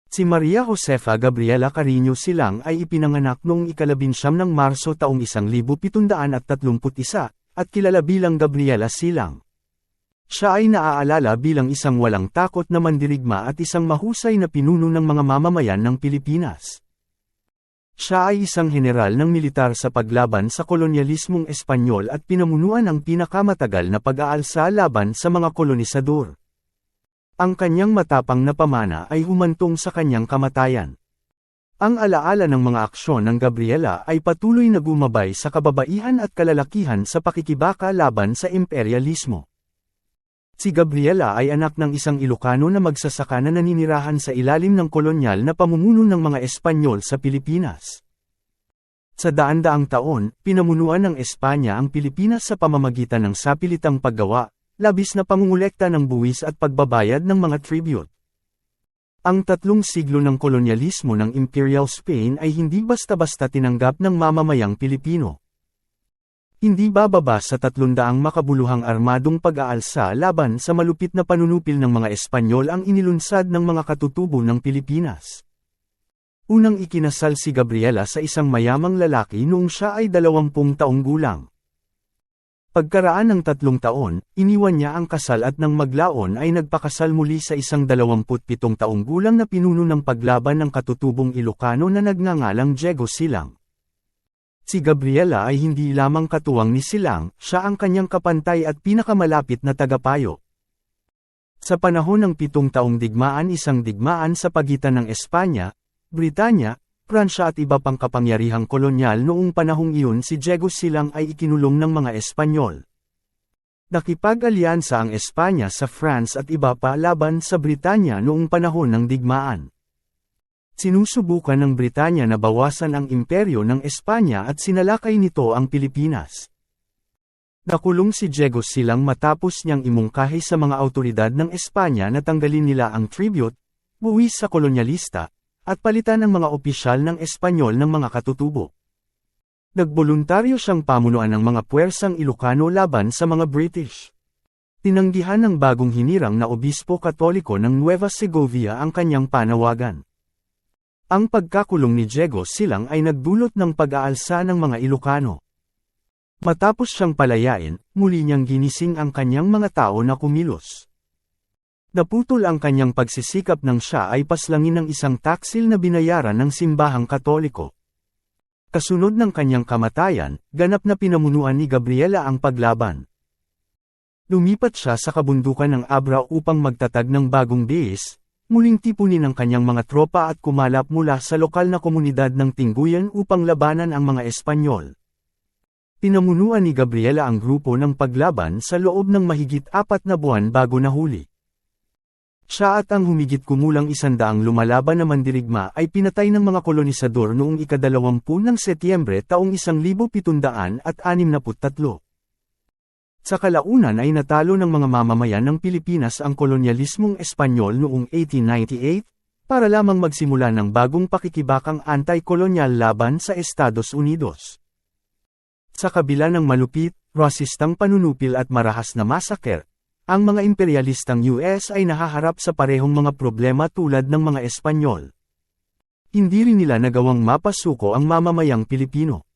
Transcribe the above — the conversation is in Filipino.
Si Maria Josefa Gabriela Carreño Silang ay ipinanganak noong 19 ng Marso taong 1731 at kilala bilang Gabriela Silang. Siya ay naaalala bilang isang walang takot na mandirigma at isang mahusay na pinuno ng mga mamamayan ng Pilipinas. Siya ay isang general ng militar sa paglaban sa kolonyalismong Espanyol at pinamunuan ang pinakamatagal na pag-aalsa laban sa mga kolonisador. Ang kanyang matapang na pamana ay humantong sa kanyang kamatayan. Ang alaala ng mga aksyon ng Gabriela ay patuloy na gumabay sa kababaihan at kalalakihan sa pakikibaka laban sa imperyalismo. Si Gabriela ay anak ng isang Ilocano na magsasaka na naninirahan sa ilalim ng kolonyal na pamumuno ng mga Espanyol sa Pilipinas. Sa daan-daang taon, pinamunuan ng Espanya ang Pilipinas sa pamamagitan ng sapilitang paggawa, labis na pangungulekta ng buwis at pagbabayad ng mga tribute. Ang 3 siglo ng kolonyalismo ng Imperial Spain ay hindi basta-basta tinanggap ng mamamayang Pilipino. Hindi bababa sa 300 makabuluhang armadong pag-aalsa laban sa malupit na panunupil ng mga Espanyol ang inilunsad ng mga katutubo ng Pilipinas. Unang ikinasal si Gabriela sa isang mayamang lalaki noong siya ay 20 taong gulang. Pagkaraan ng 3 taon, iniwan niya ang kasal at nang maglaon ay nagpakasal muli sa isang 27 taong gulang na pinuno ng paglaban ng katutubong Ilocano na nagngangalang Diego Silang. Si Gabriela ay hindi lamang katuwang ni Silang, siya ang kanyang kapantay at pinakamalapit na tagapayo. Sa panahon ng 7 taong digmaan, isang digmaan sa pagitan ng Espanya, Britanya, Pransya at iba pang kapangyarihang kolonyal noong panahong iyon, si Diego Silang ay ikinulong ng mga Espanyol. Nakipag-alyansa ang Espanya sa France at iba pa laban sa Britanya noong panahon ng digmaan. Sinusubukan ng Britanya na bawasan ang imperyo ng Espanya at sinalakay nito ang Pilipinas. Nakulong si Diego Silang matapos niyang imungkahi sa mga awtoridad ng Espanya na tanggalin nila ang tribute, buwis sa kolonyalista, at palitan ng mga opisyal ng Espanyol ng mga katutubo. Nagboluntaryo siyang pamunuan ng mga puwersang Ilocano laban sa mga British. Tinanggihan ng bagong hinirang na obispo katoliko ng Nueva Segovia ang kanyang panawagan. Ang pagkakulong ni Diego Silang ay nagdulot ng pag-aalsa ng mga Ilocano. Matapos siyang palayain, muli niyang ginising ang kanyang mga tao na kumilos. Naputol ang kanyang pagsisikap nang siya ay paslangin ng isang taksil na binayaran ng simbahang katoliko. Kasunod ng kanyang kamatayan, ganap na pinamunuan ni Gabriela ang paglaban. Lumipat siya sa kabundukan ng Abra upang magtatag ng bagong base, muling tipunin ang kanyang mga tropa at kumalap mula sa lokal na komunidad ng Tingguyan upang labanan ang mga Espanyol. Pinamunuan ni Gabriela ang grupo ng paglaban sa loob ng mahigit 4 na buwan bago nahuli. Siya at ang humigit kumulang 100 lumalaban na mandirigma ay pinatay ng mga kolonisador noong ika-20 ng Setyembre taong 1763. Sa kalaunan ay natalo ng mga mamamayan ng Pilipinas ang kolonyalismong Espanyol noong 1898, para lamang magsimula ng bagong pakikibakang anti-kolonyal laban sa Estados Unidos. Sa kabila ng malupit, rasistang panunupil at marahas na massacre, ang mga imperialistang US ay nahaharap sa parehong mga problema tulad ng mga Espanyol. Hindi rin nila nagawang mapasuko ang mamamayang Pilipino.